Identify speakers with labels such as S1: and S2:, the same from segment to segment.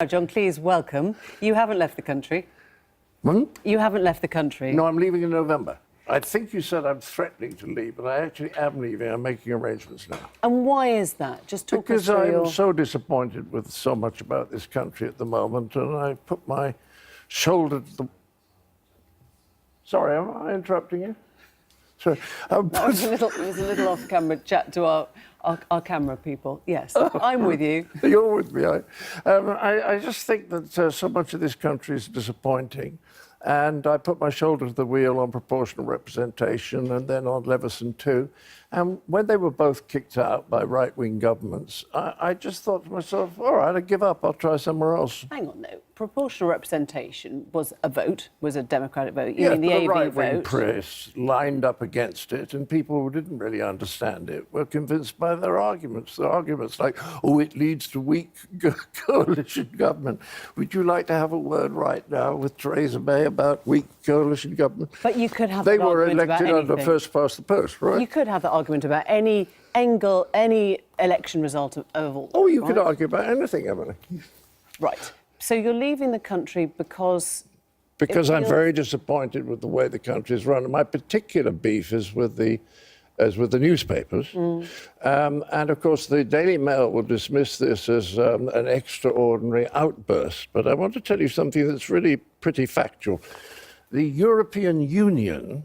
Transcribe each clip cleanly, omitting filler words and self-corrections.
S1: John Cleese, welcome. You haven't left the country. You haven't left the country.
S2: No, I'm leaving in November. I think you said I'm threatening to leave, but I actually am leaving. I'm making arrangements now.
S1: And why is that? Just talk us through
S2: Because I'm so disappointed with so much about this country at the moment, and I put my shoulder to the... Sorry, am I interrupting you? Sorry.
S1: It was a little off-camera chat to our camera people. Yes, I'm with you.
S2: You're with me. I just think that so much of this country is disappointing. And I put my shoulder to the wheel on proportional representation and then on Leveson too. And when they were both kicked out by right-wing governments, I just thought to myself, all right, I give up. I'll try somewhere else.
S1: Hang on, though. Proportional representation was a vote, was a democratic vote. You
S2: Yeah,
S1: mean the AV
S2: right-wing
S1: vote?
S2: press lined up against it, and people who didn't really understand it were convinced by their arguments. Their arguments like, oh, it leads to weak coalition government. Would you like to have a word right now with Theresa May about weak coalition government?
S1: But you could have
S2: They
S1: that
S2: were
S1: argument about
S2: elected under
S1: anything.
S2: first past the post, right?
S1: You could have that argument about any angle, any election result of all.
S2: Oh, you
S1: right?
S2: could argue about anything, Emily.
S1: Right. So you're leaving the country because...
S2: Because I'm very disappointed with the way the country is run. My particular beef is with the newspapers. And, of course, the Daily Mail will dismiss this as an extraordinary outburst. But I want to tell you something that's really pretty factual. The European Union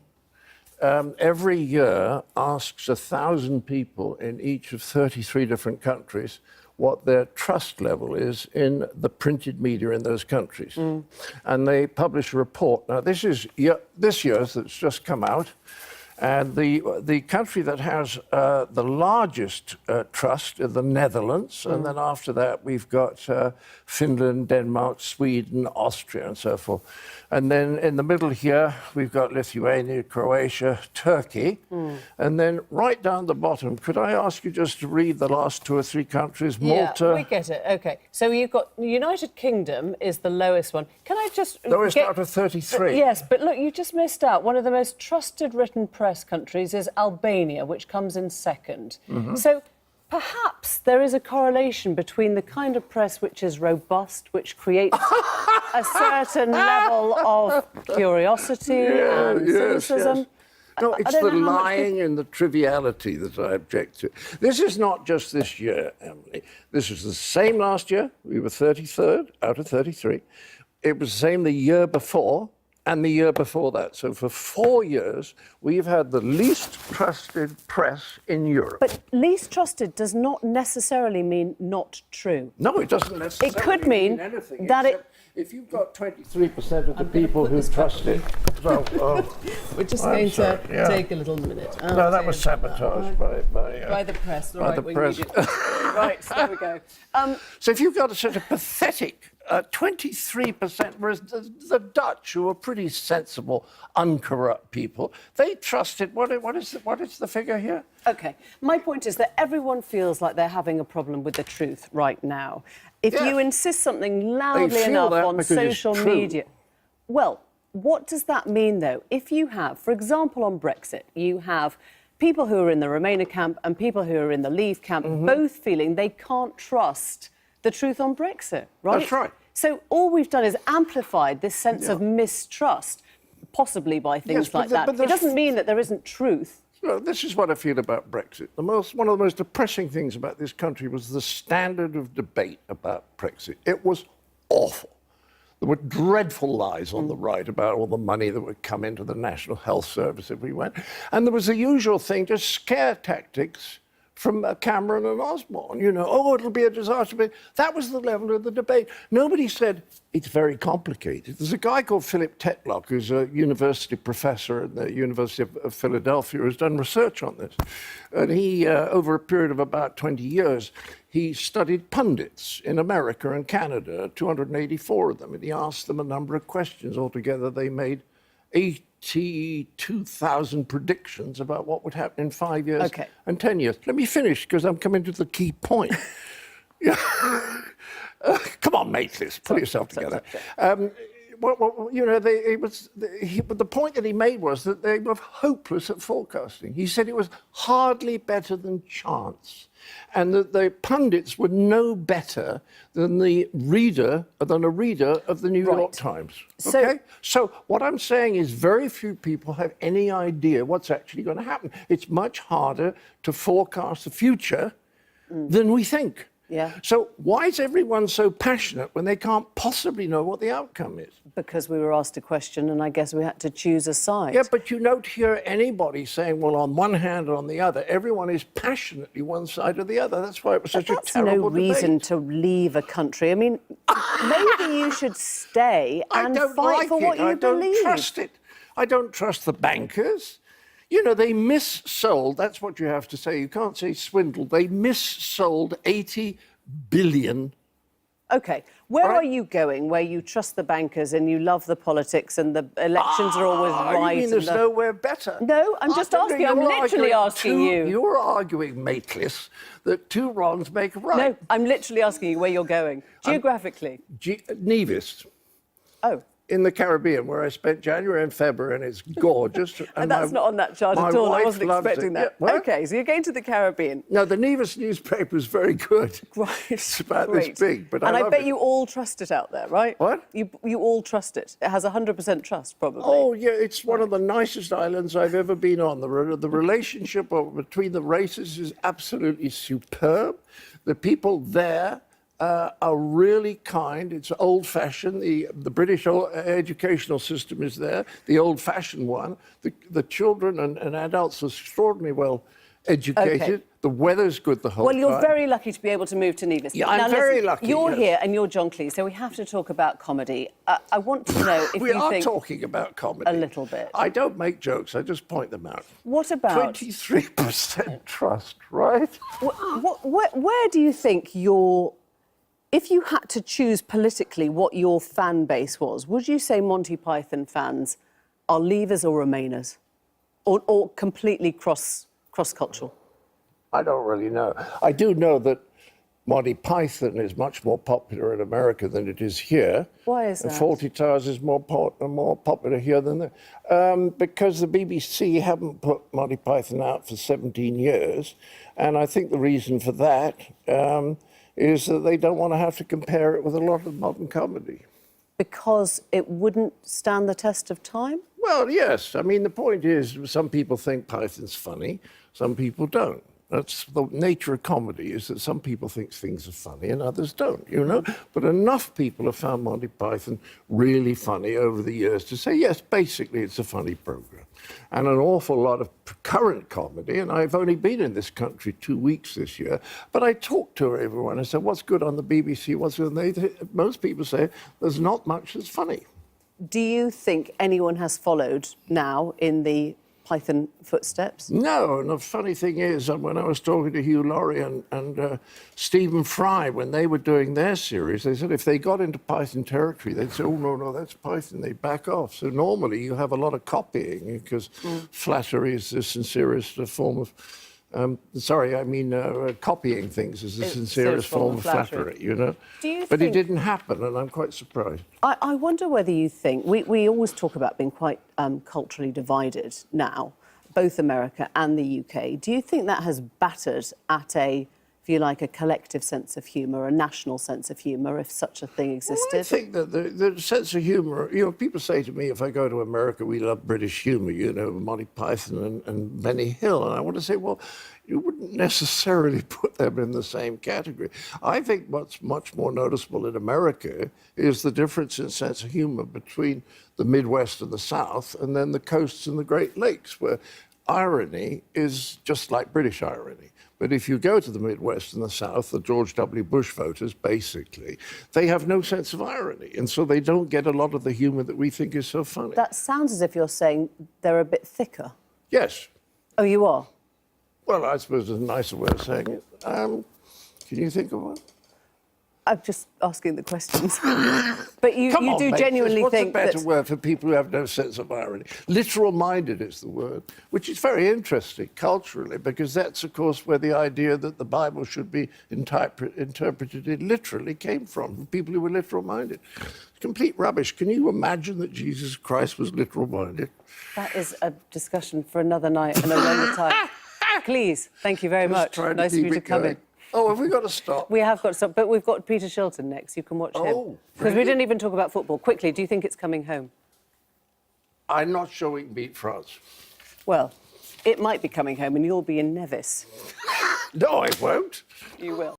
S2: every year asks 1,000 people in each of 33 different countries what their trust level is in the printed media in those countries. And they publish a report. Now, this is this year's that's just come out. And the country that has the largest trust is the Netherlands. And then after that, we've got Finland, Denmark, Sweden, Austria, and so forth. And then in the middle here, we've got Lithuania, Croatia, Turkey. And then right down the bottom, could I ask you just to read the last 2 or 3 countries? Malta.
S1: Yeah, we get it. OK. So you've got the United Kingdom is the lowest one. Can I just...
S2: Lowest out of 33.
S1: Yes, but look, you just missed out. One of the most trusted written press countries is Albania, which comes in second. So perhaps there is a correlation between the kind of press which is robust, which creates a certain level of curiosity and cynicism.
S2: Yes. No, it's the lying and the triviality that I object to. This is not just this year, Emily. This was the same last year. We were 33rd out of 33. It was the same the year before and the year before that. So for 4 years, we've had the least trusted press in Europe.
S1: But least trusted does not necessarily mean not true.
S2: No, it doesn't necessarily
S1: It could mean
S2: anything,
S1: that
S2: if you've got 23% of the people who trust it... So,
S1: we're just going to take a little minute.
S2: No, that was sabotaged
S1: by the press.
S2: By the press.
S1: Right, so there we go.
S2: So if you've got a sort of pathetic 23%, whereas the Dutch, who are pretty sensible, uncorrupt people, they trusted... What is the figure here?
S1: OK. My point is that everyone feels like they're having a problem with the truth right now. If you insist something loudly enough on social media... Well, what does that mean, though? If you have, for example, on Brexit, you have people who are in the Remainer camp and people who are in the Leave camp, both feeling they can't trust the truth on Brexit, right?
S2: That's right.
S1: So all we've done is amplified this sense of mistrust, possibly by things like that. It doesn't mean that there isn't truth.
S2: Well, this is what I feel about Brexit. One of the most depressing things about this country was the standard of debate about Brexit. It was awful. There were dreadful lies on the right about all the money that would come into the National Health Service if we went. And there was the usual thing, just scare tactics from Cameron and Osborne, you know, oh, it'll be a disaster. But that was the level of the debate. Nobody said, it's very complicated. There's a guy called Philip Tetlock, who's a university professor at the University of Philadelphia, who's done research on this. And he, over a period of about 20 years, he studied pundits in America and Canada, 284 of them, and he asked them a number of questions. Altogether, they made 82,000 predictions about what would happen in 5 years and 10 years. Let me finish, because I'm coming to the key point. Come on, mate, pull yourself together. well, you know, the point that he made was that they were hopeless at forecasting. He said it was hardly better than chance, and that the pundits were no better than a reader of the New York Times. Okay? So what I'm saying is very few people have any idea what's actually going to happen. It's much harder to forecast the future than we think.
S1: Yeah.
S2: So why is everyone so passionate when they can't possibly know what the outcome is?
S1: Because we were asked a question and I guess we had to choose a side.
S2: Yeah, but you don't hear anybody saying, well, on one hand or on the other. Everyone is passionately one side or the other. That's why it was such a terrible debate.
S1: That's no reason to leave a country. I mean, maybe you should stay and fight for what you believe.
S2: I don't trust it. I don't trust the bankers. You know, they missold, that's what you have to say. You can't say swindled. They missold 80 billion.
S1: OK, where are you going, where you trust the bankers and you love the politics and the elections are always right?
S2: You mean there's nowhere better?
S1: No, I'm just asking. I'm literally asking you.
S2: You're arguing, mateless, that two wrongs make a right.
S1: No, I'm literally asking you where you're going, geographically.
S2: Nevis.
S1: Oh.
S2: In the Caribbean, where I spent January and February, and it's gorgeous.
S1: And that's not on that chart at all. I wasn't expecting that.
S2: Yeah,
S1: OK, so you're going to the Caribbean.
S2: No, the Nevis newspaper is very good.
S1: Right.
S2: It's about this big, but I
S1: bet you all trust it out there, right?
S2: What?
S1: You all trust it. It has 100% trust, probably.
S2: Oh, yeah, it's one of the nicest islands I've ever been on. The relationship between the races is absolutely superb. The people there are really kind. It's old-fashioned. The British educational system is there, the old-fashioned one. The children and adults are extraordinarily well educated. Okay. The weather's good the whole time.
S1: Well, you're very lucky to be able to move to Nevis.
S2: Yeah, I'm very lucky.
S1: You're here and you're John Cleese, so we have to talk about comedy. I want to know if
S2: we are talking about comedy.
S1: A little bit.
S2: I don't make jokes. I just point them out.
S1: What about
S2: 23% trust, right?
S1: Where do you think if you had to choose politically what your fan base was, would you say Monty Python fans are leavers or remainers? Or completely cross-cultural?
S2: I don't really know. I do know that Monty Python is much more popular in America than it is here.
S1: Why is that?
S2: And Fawlty Towers is more popular here than there. Because the BBC haven't put Monty Python out for 17 years. And I think the reason for that is that they don't want to have to compare it with a lot of modern comedy. Because
S1: it wouldn't stand the test of time?
S2: Well, yes. I mean, the point is, some people think Python's funny, some people don't. That's the nature of comedy, is that some people think things are funny and others don't, you know? But enough people have found Monty Python really funny over the years to say, yes, basically it's a funny program. And an awful lot of current comedy, and I've only been in this country 2 weeks this year, but I talk to everyone. I said, what's good on the BBC? What's good? And most people say there's not much that's funny.
S1: Do you think anyone has followed now in the Python footsteps?
S2: No, and the funny thing is, when I was talking to Hugh Laurie and Stephen Fry, when they were doing their series, they said if they got into Python territory, they'd say, oh, no, that's Python. They'd back off. So normally you have a lot of copying because flattery is the sincerest form of... copying things is the sincerest form of flattery, you know? But it didn't happen, and I'm quite surprised.
S1: I wonder whether you think... We always talk about being quite culturally divided now, both America and the UK. Do you think that has battered at if you like, a collective sense of humour, a national sense of humour, if such a thing existed?
S2: Well, I think that the sense of humour... You know, people say to me, if I go to America, we love British humour, you know, Monty Python and Benny Hill. And I want to say, well, you wouldn't necessarily put them in the same category. I think what's much more noticeable in America is the difference in sense of humour between the Midwest and the South, and then the coasts and the Great Lakes, where irony is just like British irony. But if you go to the Midwest and the South, the George W. Bush voters, basically, they have no sense of irony. And so they don't get a lot of the humour that we think is so funny.
S1: That sounds as if you're saying they're a bit thicker.
S2: Yes.
S1: Oh, you are?
S2: Well, I suppose there's a nicer way of saying it. Can you think of one?
S1: I'm just asking the questions. But you
S2: on,
S1: do
S2: mate.
S1: genuinely think
S2: What's a better
S1: that...
S2: word for people who have no sense of irony? Literal-minded is the word, which is very interesting culturally, because that's, of course, where the idea that the Bible should be interpreted literally came from people who were literal-minded. Complete rubbish. Can you imagine that Jesus Christ was literal-minded?
S1: That is a discussion for another night and a longer time. Cleese, thank you very much. Nice of you to come in.
S2: Oh, have we got to stop?
S1: We have got to stop, but we've got Peter Shilton next. You can watch him. Because we didn't even talk about football. Quickly, do you think it's coming home?
S2: I'm not sure we can beat France.
S1: Well, it might be coming home and you'll be in Nevis.
S2: No, I won't.
S1: You will.